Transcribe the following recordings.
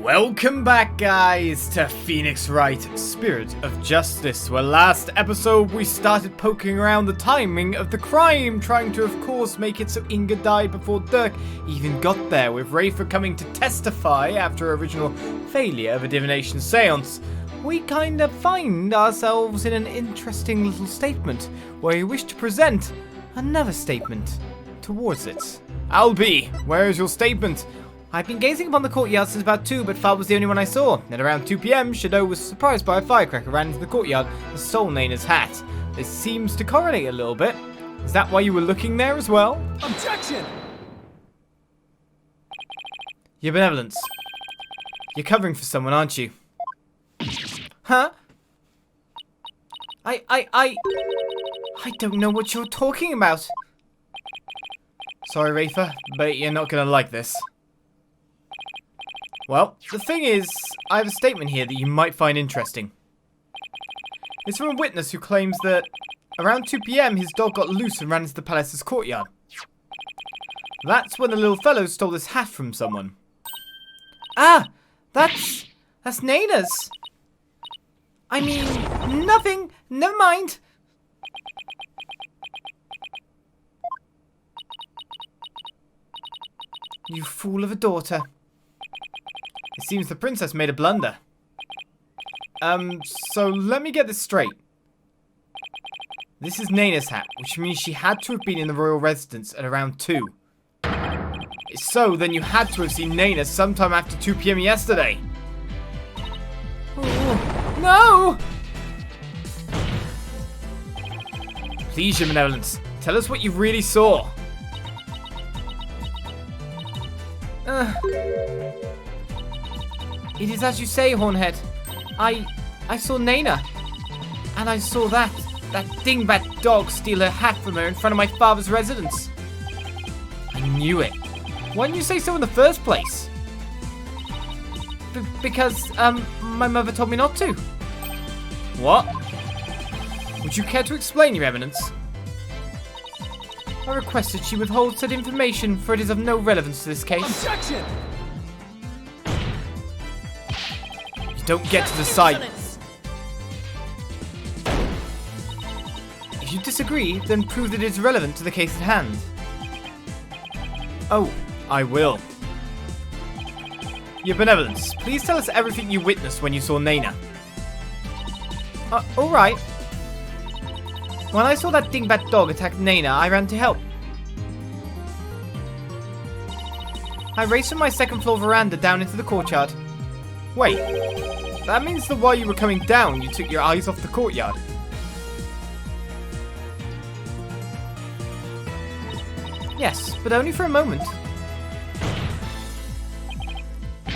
Welcome back, guys, to Phoenix Wright, Spirit of Justice, where last episode we started poking around the timing of the crime, trying to, of course, make it so Inga died before Dirk even got there, with Rayfa coming to testify after her original failure of a divination seance. We kind of find ourselves in an interesting little statement, where you wish to present another statement towards it. Albie, where is your statement? I've been gazing upon the courtyard since about 2, but Fab was the only one I saw. At around 2 PM, Shadow was surprised by a firecracker, ran into the courtyard, and stole Nayna's hat. This seems to correlate a little bit. Is that why you were looking there as well? Objection! Your benevolence. You're covering for someone, aren't you? Huh? I don't know what you're talking about. Sorry, Rayfa, but you're not gonna like this. Well, the thing is, I have a statement here that you might find interesting. It's from a witness who claims that around 2 PM his dog got loose and ran into the palace's courtyard. That's when the little fellow stole this hat from someone. Ah! That's Nayna's! I mean, nothing! Never mind! You fool of a daughter. It seems the princess made a blunder. So let me get this straight. This is Nayna's hat, which means she had to have been in the royal residence at around 2. So, then you had to have seen Nayna sometime after 2 PM yesterday. Oh, no! Please, your benevolence, tell us what you really saw. It is as you say, Hornhead. I saw Nayna. And I saw that dingbat dog steal her hat from her in front of my father's residence. I knew it. Why didn't you say so in the first place? Because my mother told me not to. What? Would you care to explain, your eminence? I requested she withhold said information, for it is of no relevance to this case. Objection! Don't get to decide. If you disagree, then prove that it is relevant to the case at hand. Oh, I will. Your benevolence, please tell us everything you witnessed when you saw Nayna. Alright. When I saw that dingbat dog attack Nayna, I ran to help. I raced from my second floor veranda down into the courtyard. Wait, that means that while you were coming down, you took your eyes off the courtyard. Yes, but only for a moment.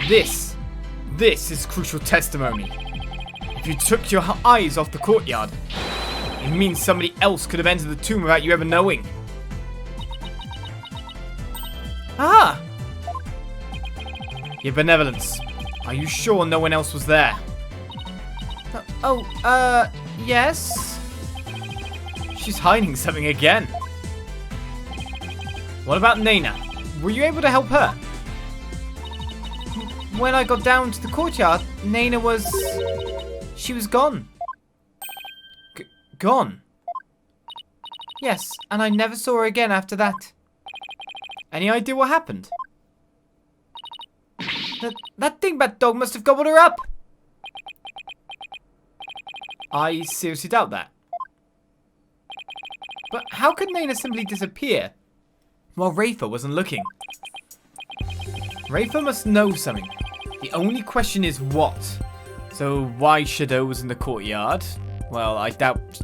This is crucial testimony. If you took your eyes off the courtyard, it means somebody else could have entered the tomb without you ever knowing. Ah! Your benevolence. Are you sure no one else was there? Yes? She's hiding something again. What about Nayna? Were you able to help her? When I got down to the courtyard, Nayna was... she was gone. Gone? Yes, and I never saw her again after that. Any idea what happened? That dingbat dog must have gobbled her up. I seriously doubt that. But how could Nayna simply disappear while Rayfa wasn't looking? Rayfa must know something. The only question is what? So why Shadow was in the courtyard? Well, I doubt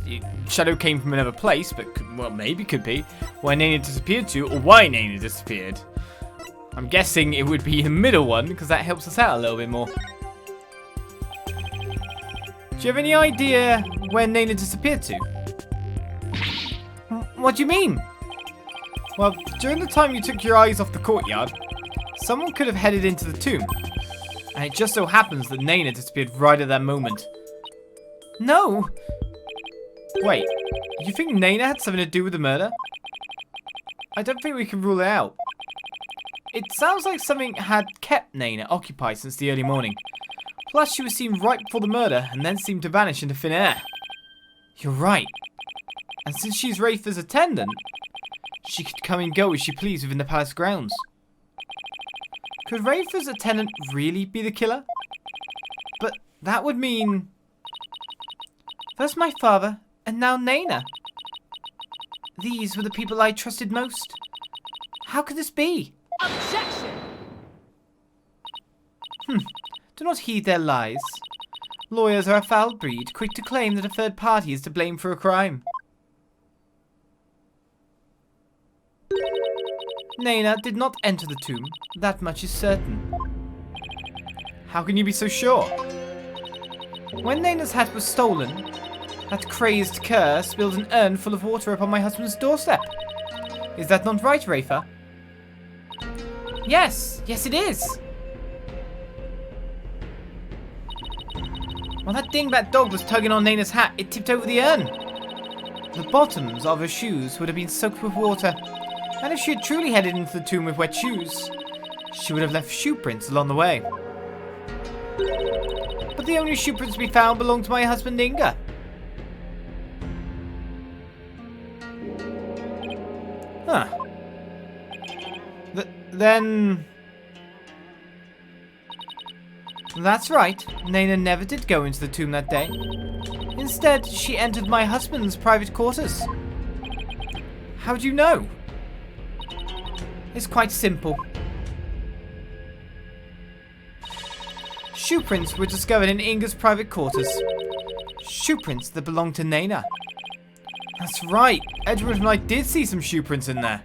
Shadow came from another place, but maybe could be where Nayna disappeared to, or why Nayna disappeared. I'm guessing it would be the middle one, because that helps us out a little bit more. Do you have any idea where Nayna disappeared to? What do you mean? Well, during the time you took your eyes off the courtyard, someone could have headed into the tomb. And it just so happens that Nayna disappeared right at that moment. No! Wait, you think Nayna had something to do with the murder? I don't think we can rule it out. It sounds like something had kept Nayna occupied since the early morning. Plus, she was seen right before the murder and then seemed to vanish into thin air. You're right. And since she's Rayfa's attendant, she could come and go as she pleased within the palace grounds. Could Rayfa's attendant really be the killer? But that would mean... First my father, and now Nayna. These were the people I trusted most. How could this be? Objection! Do not heed their lies. Lawyers are a foul breed, quick to claim that a third party is to blame for a crime. Nayna did not enter the tomb, that much is certain. How can you be so sure? When Nayna's hat was stolen, that crazed cur spilled an urn full of water upon my husband's doorstep. Is that not right, Rayfa? Yes, it is. While that dingbat dog was tugging on Nayna's hat, it tipped over the urn. The bottoms of her shoes would have been soaked with water, and if she had truly headed into the tomb with wet shoes, she would have left shoe prints along the way. But the only shoe prints to be found belonged to my husband Inga. Huh. Then... That's right, Nayna never did go into the tomb that day. Instead, she entered my husband's private quarters. How do you know? It's quite simple. Shoe prints were discovered in Inga's private quarters. Shoe prints that belonged to Nayna. That's right, Edward and I did see some shoe prints in there.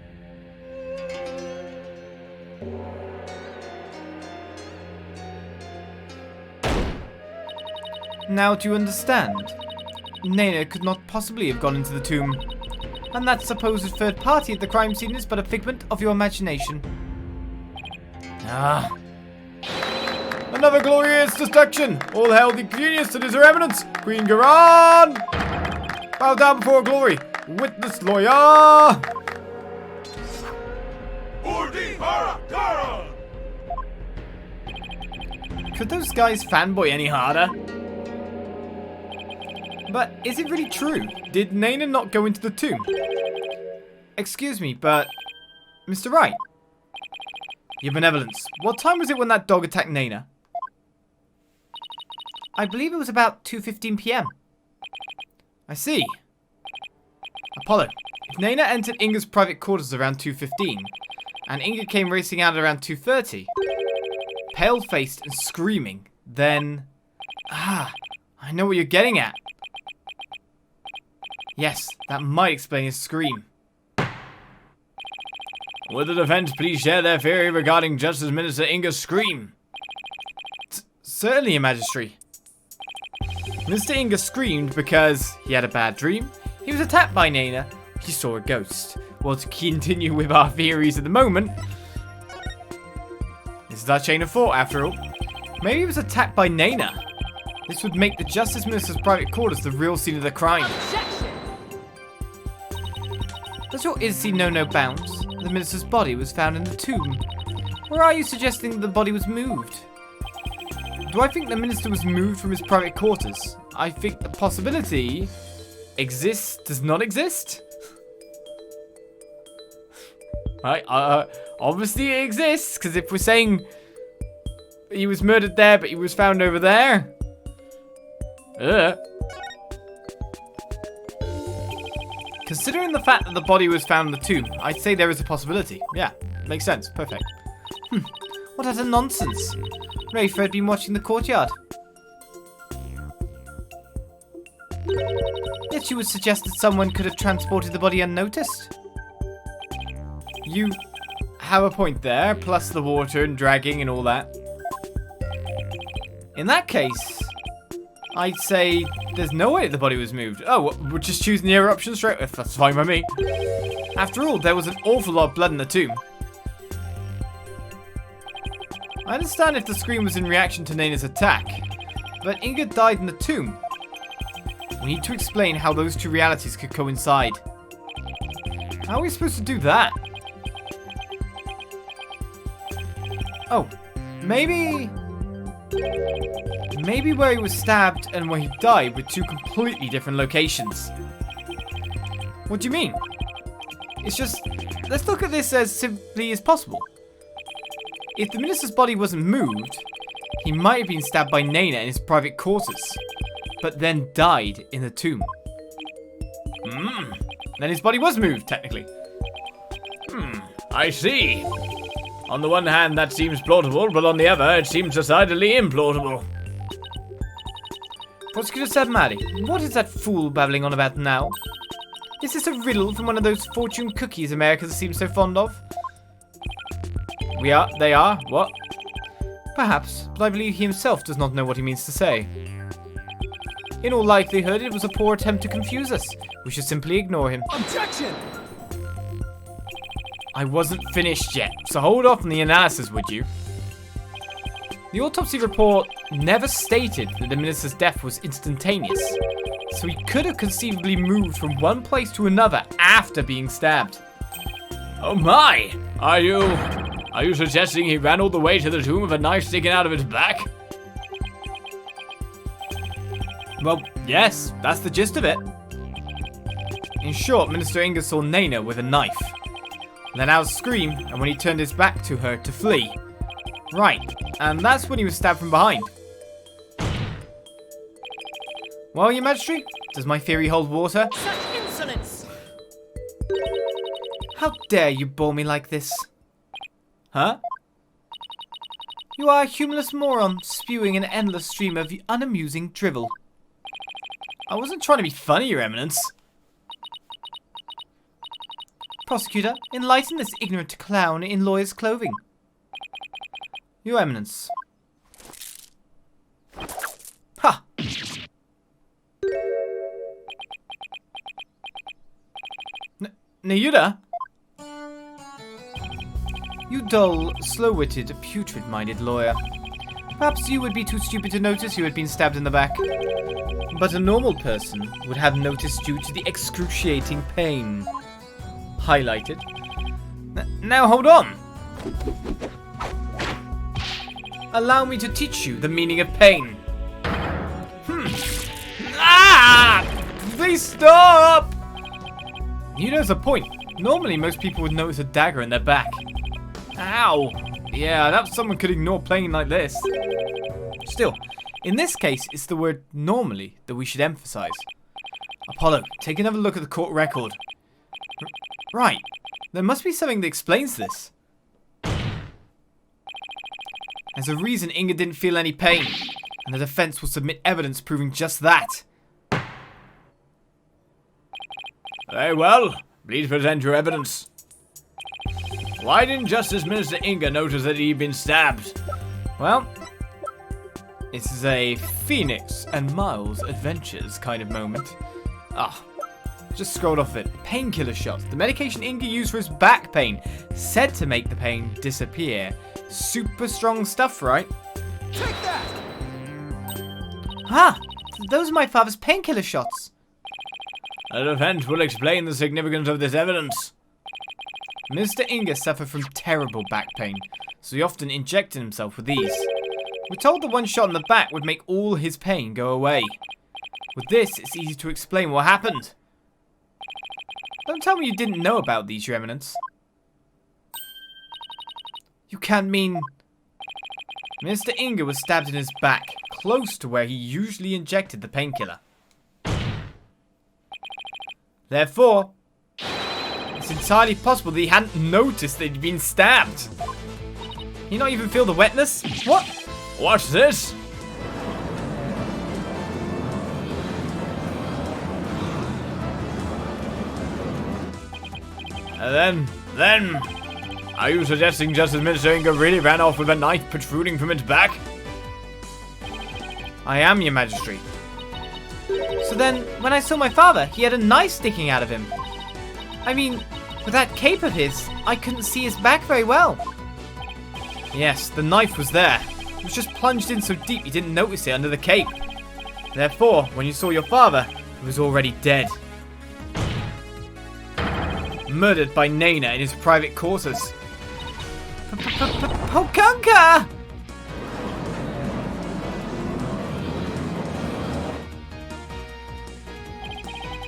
Now do you understand? Nayna could not possibly have gone into the tomb. And that supposed third party at the crime scene is but a figment of your imagination. Another glorious destruction! All hail the genius that is her eminence, Queen Garan! Bow down before glory, witness lawyer! Could those guys fanboy any harder? But is it really true? Did Nayna not go into the tomb? Excuse me, but... Mr. Wright? Your benevolence. What time was it when that dog attacked Nayna? I believe it was about 2:15 p.m. I see. Apollo, if Nayna entered Inga's private quarters around 2:15, and Inga came racing out at around 2:30, pale-faced and screaming, then... I know what you're getting at. Yes, that might explain his scream. Would the defense please share their theory regarding Justice Minister Inga's scream? Certainly, Your Majesty. Mr. Inga screamed because he had a bad dream, he was attacked by Nayna, he saw a ghost. Well, to continue with our theories at the moment, this is our chain of thought after all. Maybe he was attacked by Nayna. This would make the Justice Minister's private quarters the real scene of the crime. Does your idiocy know no bounds? The minister's body was found in the tomb. Or are you suggesting that the body was moved? Do I think the minister was moved from his private quarters? I think the possibility exists, does not exist. Right, obviously it exists, because if we're saying he was murdered there, but he was found over there. Considering the fact that the body was found in the tomb, I'd say there is a possibility. Yeah, makes sense. Perfect. What utter nonsense. Rayfa had been watching the courtyard. Yet you would suggest that someone could have transported the body unnoticed. You have a point there, plus the water and dragging and all that. In that case, I'd say there's no way the body was moved. Oh, we're just choosing the other option straight. If that's fine by me. After all, there was an awful lot of blood in the tomb. I understand if the scream was in reaction to Nayna's attack, but Inga died in the tomb. We need to explain how those two realities could coincide. How are we supposed to do that? Oh, maybe where he was stabbed and where he died were two completely different locations. What do you mean? It's just, let's look at this as simply as possible. If the minister's body wasn't moved, he might have been stabbed by Nayna in his private quarters, but then died in the tomb. Then his body was moved, technically. I see. On the one hand, that seems plausible, but on the other, it seems decidedly implausible. Prosecutor Sabmadi, what is that fool babbling on about now? Is this a riddle from one of those fortune cookies America seems so fond of? They are? What? Perhaps, but I believe he himself does not know what he means to say. In all likelihood, it was a poor attempt to confuse us. We should simply ignore him. Objection! I wasn't finished yet, so hold off on the analysis, would you? The autopsy report never stated that the minister's death was instantaneous, so he could have conceivably moved from one place to another after being stabbed. Oh my! Are you suggesting he ran all the way to the tomb with a knife sticking out of his back? Well, yes, that's the gist of it. In short, Minister Inga saw Nayna with a knife, let out a scream, and when he turned his back to her to flee. Right, and that's when he was stabbed from behind. Well, Your Majesty, does my theory hold water? Such insolence! How dare you bore me like this? Huh? You are a humorless moron, spewing an endless stream of unamusing drivel. I wasn't trying to be funny, Your Eminence. Prosecutor, enlighten this ignorant clown in lawyer's clothing. Your Eminence. Ha! Nayna? You dull, slow-witted, putrid-minded lawyer. Perhaps you would be too stupid to notice you had been stabbed in the back. But a normal person would have noticed due to the excruciating pain. Highlighted. Now hold on! Allow me to teach you the meaning of pain. Ah! Please stop! You know the point. Normally most people would notice a dagger in their back. Ow! Yeah, that someone could ignore playing like this. Still, in this case, it's the word normally that we should emphasize. Apollo, take another look at the court record. Right, there must be something that explains this. There's a reason Inga didn't feel any pain, and the defense will submit evidence proving just that. Very well, please present your evidence. Why didn't Justice Minister Inga notice that he'd been stabbed? Well, this is a Phoenix and Miles adventures kind of moment. Just scrolled off it. Painkiller shots. The medication Inga used for his back pain. Said to make the pain disappear. Super strong stuff, right? Take that! Those are my father's painkiller shots. The defense will explain the significance of this evidence. Mr. Inga suffered from terrible back pain, so he often injected himself with these. We're told that one shot in the back would make all his pain go away. With this, it's easy to explain what happened. Don't tell me you didn't know about these, Your Eminence. You can't mean... Mr. Inga was stabbed in his back, close to where he usually injected the painkiller. Therefore, it's entirely possible that he hadn't noticed that he'd been stabbed. Can you not even feel the wetness? What? What's this? And then, are you suggesting Justice Minister Inga really ran off with a knife protruding from its back? I am, Your Majesty. So then, when I saw my father, he had a knife sticking out of him. I mean, with that cape of his, I couldn't see his back very well. Yes, the knife was there. It was just plunged in so deep you didn't notice it under the cape. Therefore, when you saw your father, he was already dead. Murdered by Nayna in his private quarters. Hokanka!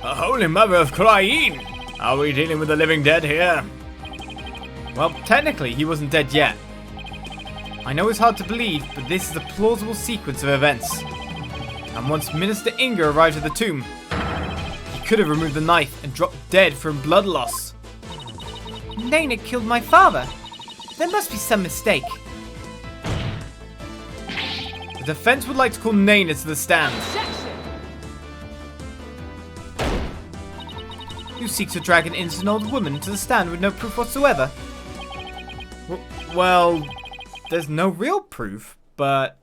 The Holy Mother of Khura'in! Are we dealing with the living dead here? Well, technically, he wasn't dead yet. I know it's hard to believe, but this is a plausible sequence of events. And once Minister Inga arrived at the tomb, he could have removed the knife and dropped dead from blood loss. Nayna killed my father. There must be some mistake. The defense would like to call Nayna to the stand. You seek to drag an innocent old woman to the stand with no proof whatsoever. Well, there's no real proof, but...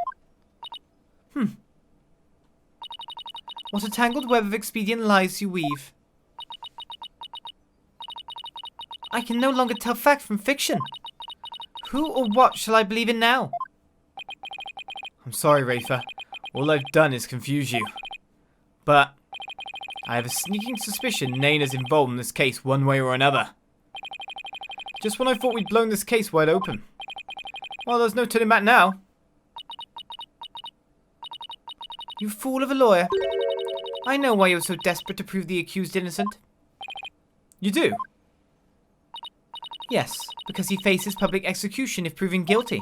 What a tangled web of expedient lies you weave. I can no longer tell fact from fiction. Who or what shall I believe in now? I'm sorry, Rayfa. All I've done is confuse you. But I have a sneaking suspicion Nayna's involved in this case one way or another. Just when I thought we'd blown this case wide open. Well, there's no turning back now. You fool of a lawyer. I know why you're so desperate to prove the accused innocent. You do? Yes, because he faces public execution if proven guilty.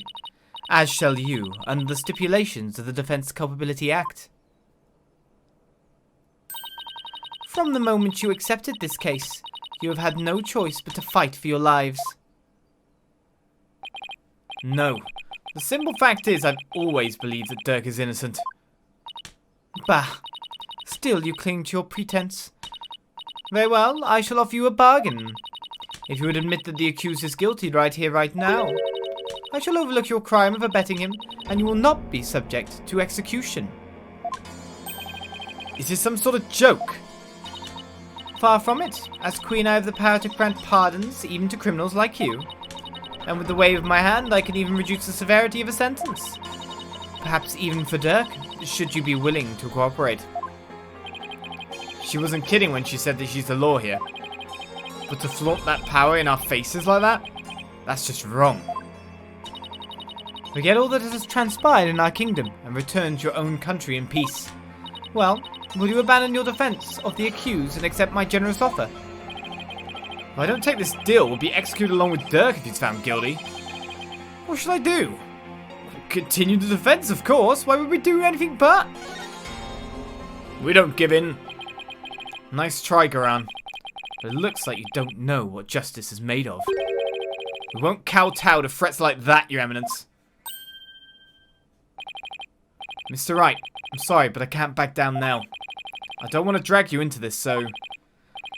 As shall you, under the stipulations of the Defense Culpability Act. From the moment you accepted this case, you have had no choice but to fight for your lives. No. The simple fact is I've always believed that Dirk is innocent. Bah. Still you cling to your pretense. Very well, I shall offer you a bargain. If you would admit that the accused is guilty right here, right now, I shall overlook your crime of abetting him, and you will not be subject to execution. Is this some sort of joke? Far from it. As Queen, I have the power to grant pardons, even to criminals like you. And with the wave of my hand, I can even reduce the severity of a sentence. Perhaps even for Dirk, should you be willing to cooperate. She wasn't kidding when she said that she's the law here. But to flaunt that power in our faces like that? That's just wrong. Forget all that has transpired in our kingdom and return to your own country in peace. Well, will you abandon your defense of the accused and accept my generous offer? If I don't take this deal, we'll be executed along with Dirk if he's found guilty. What should I do? Continue the defense, of course. Why would we do anything but? We don't give in. Nice try, Garan. But it looks like you don't know what justice is made of. We won't kowtow to threats like that, Your Eminence. Mr. Wright, I'm sorry, but I can't back down now. I don't want to drag you into this, so...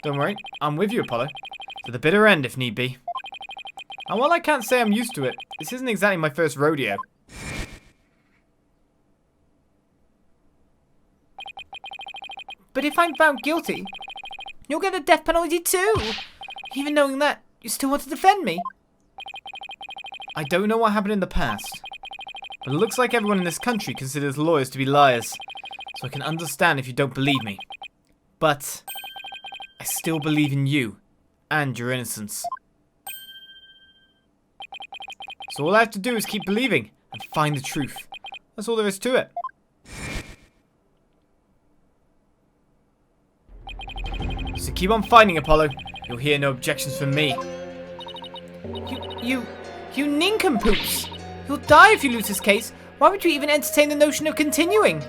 Don't worry, I'm with you, Apollo. To the bitter end, if need be. And while I can't say I'm used to it, this isn't exactly my first rodeo. But if I'm found guilty, you'll get the death penalty too! Even knowing that, you still want to defend me? I don't know what happened in the past, but it looks like everyone in this country considers lawyers to be liars, so I can understand if you don't believe me. But I still believe in you and your innocence. So all I have to do is keep believing and find the truth. That's all there is to it. So keep on fighting, Apollo. You'll hear no objections from me. You nincompoops! You'll die if you lose this case. Why would you even entertain the notion of continuing?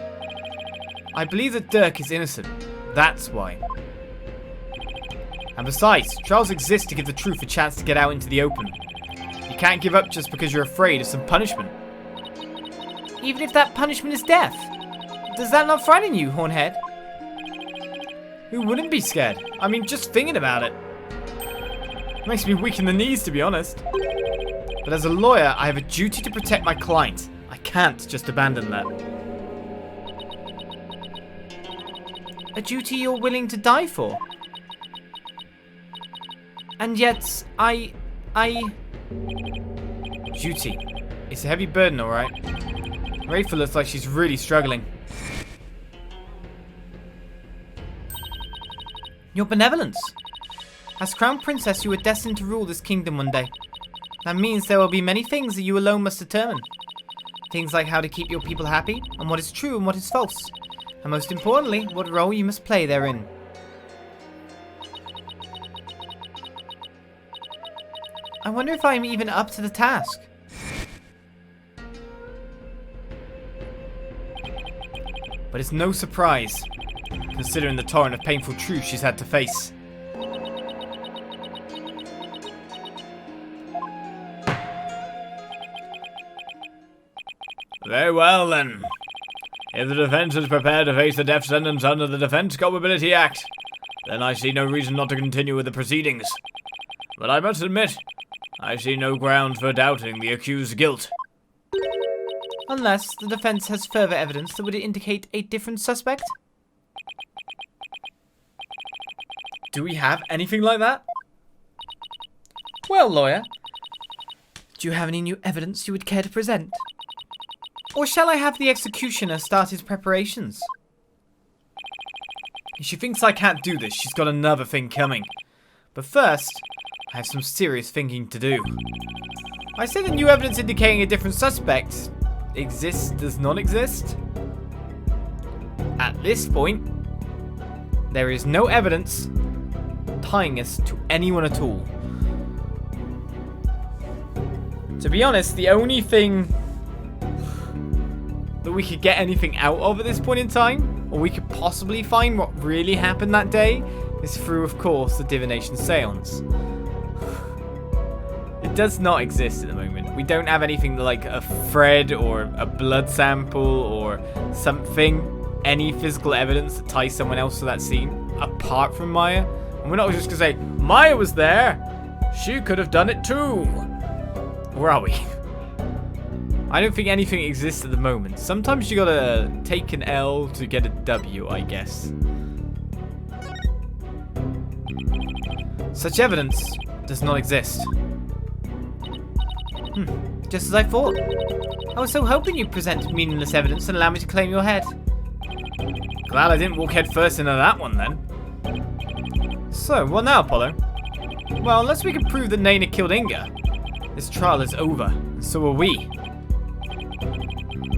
I believe that Dirk is innocent. That's why. And besides, trials exist to give the truth a chance to get out into the open. You can't give up just because you're afraid of some punishment. Even if that punishment is death. Does that not frighten you, Hornhead? Who wouldn't be scared? I mean, just thinking about it. Makes me weak in the knees, to be honest. But as a lawyer, I have a duty to protect my client. I can't just abandon that. A duty you're willing to die for? And yet, Duty. It's a heavy burden, alright. Rayfa looks like she's really struggling. Your benevolence. As Crown Princess, you were destined to rule this kingdom one day. That means there will be many things that you alone must determine. Things like how to keep your people happy, and what is true and what is false. And most importantly, what role you must play therein. I wonder if I'm even up to the task. But it's no surprise, considering the torrent of painful truth she's had to face. Very well, then. If the defense is prepared to face the death sentence under the Defense Culpability Act, then I see no reason not to continue with the proceedings. But I must admit, I see no grounds for doubting the accused's guilt. Unless the defense has further evidence that would indicate a different suspect? Do we have anything like that? Well, lawyer, do you have any new evidence you would care to present? Or shall I have the executioner start his preparations? If she thinks I can't do this, she's got another thing coming. But first, I have some serious thinking to do. I say that new evidence indicating a different suspect does not exist. At this point, there is no evidence tying us to anyone at all. To be honest, the only thing that we could get anything out of at this point in time, or we could possibly find what really happened that day, is through, of course, the divination seance. It does not exist at the moment. We don't have anything like a thread or a blood sample or something, any physical evidence that ties someone else to that scene, apart from Maya. And we're not just going to say, Maya was there, she could have done it too. Where are we? I don't think anything exists at the moment. Sometimes you gotta take an L to get a W, I guess. Such evidence does not exist. Just as I thought. I was so hoping you'd present meaningless evidence and allow me to claim your head. Glad I didn't walk head first into that one then. So, what now, Apollo? Well, unless we can prove that Nayna killed Inga, this trial is over, and so are we.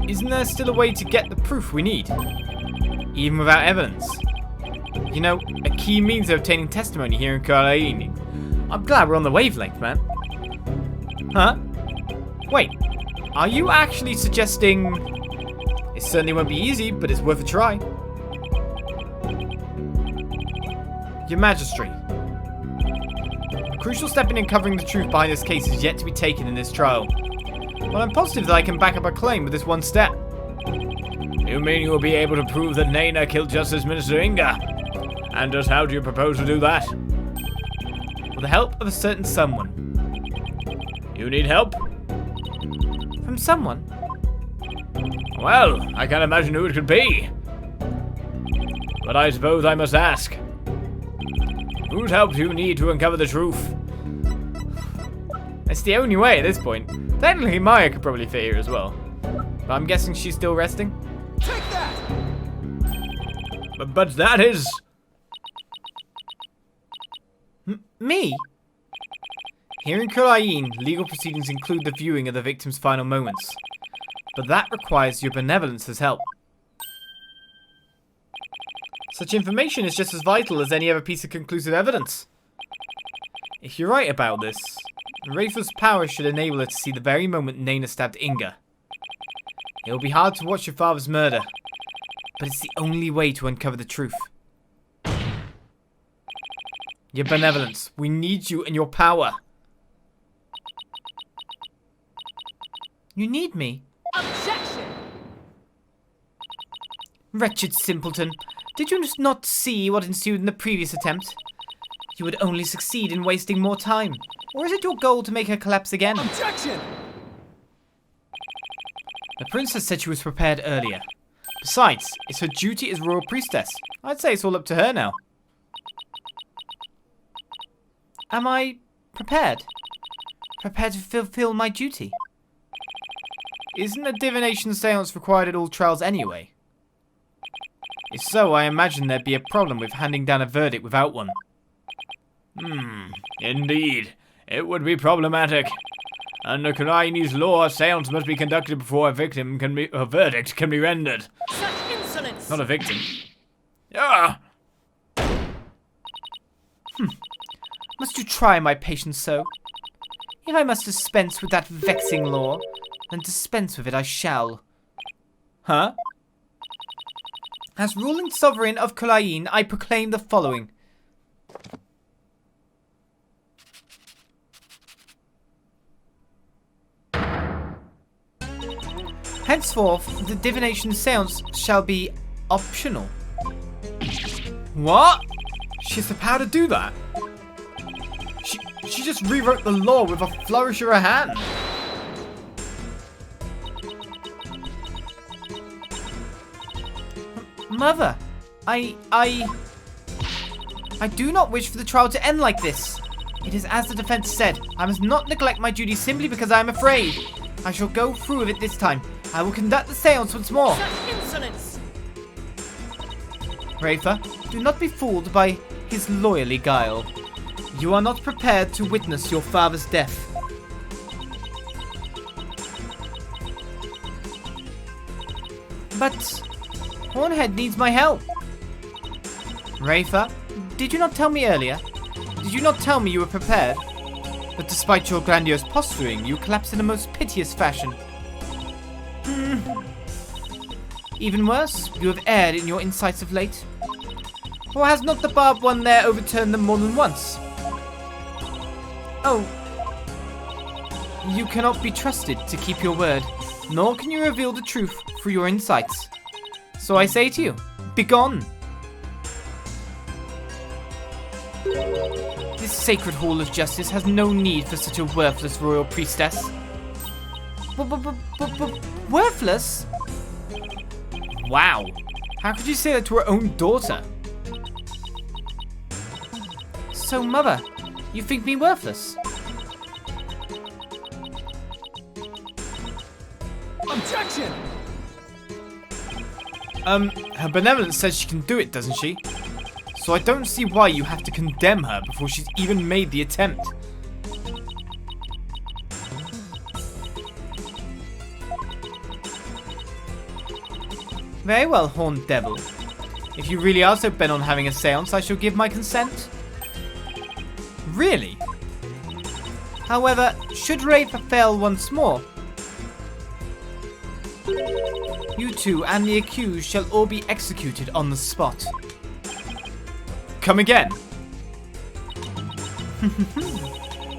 Isn't there still a way to get the proof we need? Even without evidence? You know, a key means of obtaining testimony here in Khura'in. I'm glad we're on the wavelength, man. Huh? Wait, are you actually suggesting... It certainly won't be easy, but it's worth a try. Your Majesty. A crucial step in uncovering the truth behind this case is yet to be taken in this trial. Well, I'm positive that I can back up a claim with this one step. You mean you'll be able to prove that Nayna killed Justice Minister Inga? And just how do you propose to do that? With the help of a certain someone. You need help? From someone? Well, I can't imagine who it could be. But I suppose I must ask. Whose help do you need to uncover the truth? It's the only way at this point. Technically, Maya could probably fit here as well. But I'm guessing she's still resting? Take that! But that is... Me? Here in Khura'in, legal proceedings include the viewing of the victim's final moments. But that requires your benevolence as help. Such information is just as vital as any other piece of conclusive evidence. If you're right about this, Rayfa's power should enable her to see the very moment Nayna stabbed Inga. It will be hard to watch your father's murder, but it's the only way to uncover the truth. Your benevolence. We need you and your power. You need me? Objection! Wretched simpleton. Did you not see what ensued in the previous attempt? You would only succeed in wasting more time. Or is it your goal to make her collapse again? Objection! The princess said she was prepared earlier. Besides, it's her duty as royal priestess. I'd say it's all up to her now. Am I prepared? Prepared to fulfill my duty? Isn't a divination seance required at all trials anyway? If so, I imagine there'd be a problem with handing down a verdict without one. Indeed. It would be problematic. Under Khura'in's law, a seance must be conducted before a verdict can be rendered. Such insolence! Not a victim. Ah! Must you try my patience so? If I must dispense with that vexing law, then dispense with it I shall. Huh? As ruling sovereign of Khura'in, I proclaim the following. Henceforth, the divination seance shall be optional. What? She has the power to do that? She just rewrote the law with a flourish of her hand. Mother, I do not wish for the trial to end like this. It is as the defense said. I must not neglect my duty simply because I am afraid. I shall go through with it this time. I will conduct the seance once more. Such insolence! Rayfa, do not be fooled by his loyally guile. You are not prepared to witness your father's death. But Hornhead needs my help. Rayfa, did you not tell me earlier? Did you not tell me you were prepared? But despite your grandiose posturing, you collapsed in a most piteous fashion. Even worse, you have erred in your insights of late. Or has not the barbed one there overturned them more than once? Oh. You cannot be trusted to keep your word, nor can you reveal the truth through your insights. So I say to you, begone! This sacred hall of justice has no need for such a worthless royal priestess. Worthless? Wow. How could you say that to her own daughter? So, Mother, you think me worthless? Objection! Her benevolence says she can do it, doesn't she? So I don't see why you have to condemn her before she's even made the attempt. Very well, horned devil. If you really are so bent on having a seance, I shall give my consent. Really? However, should Rayfa fail once more, you two and the accused shall all be executed on the spot. Come again.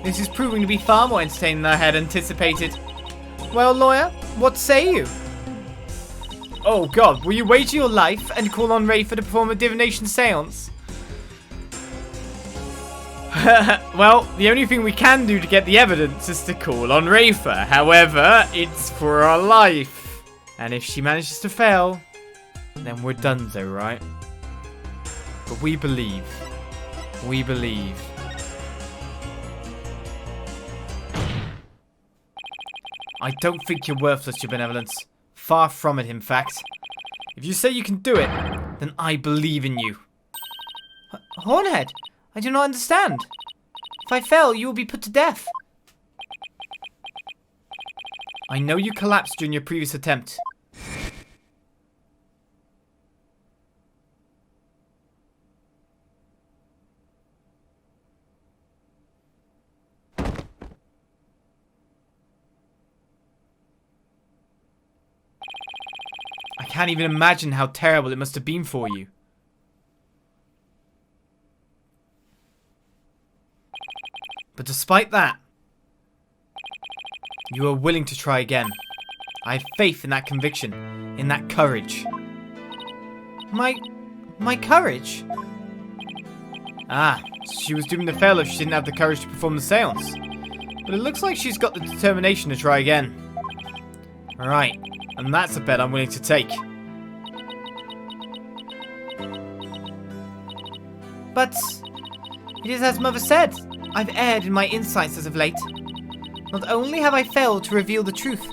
This is proving to be far more entertaining than I had anticipated. Well, lawyer, what say you? Oh god, will you wager your life and call on Rayfa to perform a divination seance? Well, the only thing we can do to get the evidence is to call on Rayfa. However, it's for our life. And if she manages to fail, then we're donezo, right? But we believe. We believe. I don't think you're worthless, your benevolence. Far from it, in fact. If you say you can do it, then I believe in you. Hornhead, I do not understand. If I fail, you will be put to death. I know you collapsed during your previous attempt. I can't even imagine how terrible it must have been for you. But despite that, you are willing to try again. I have faith in that conviction, in that courage. My courage? Ah, she was doomed to fail if she didn't have the courage to perform the seance. But it looks like she's got the determination to try again. Alright, and that's a bet I'm willing to take. But it is as Mother said, I've erred in my insights as of late. Not only have I failed to reveal the truth,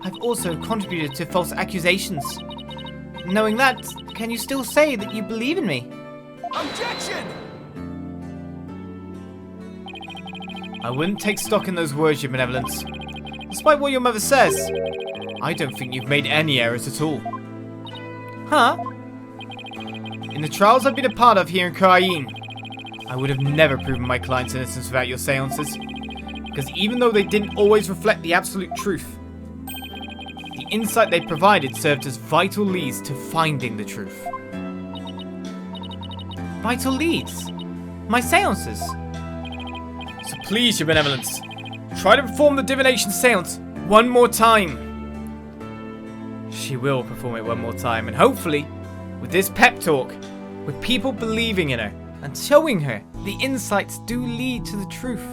I've also contributed to false accusations. Knowing that, can you still say that you believe in me? Objection! I wouldn't take stock in those words, your benevolence. Despite what your mother says, I don't think you've made any errors at all. Huh? In the trials I've been a part of here in Khura'in, I would have never proven my client's innocence without your seances. Because even though they didn't always reflect the absolute truth, the insight they provided served as vital leads to finding the truth. Vital leads? My seances? So please, your benevolence, try to perform the divination seance one more time. She will perform it one more time, and hopefully, with this pep talk, with people believing in her and showing her the insights do lead to the truth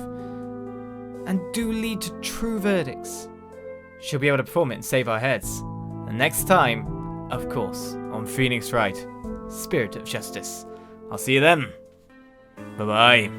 and do lead to true verdicts, she'll be able to perform it and save our heads. And next time, of course, on Phoenix Wright, Spirit of Justice. I'll see you then. Bye-bye.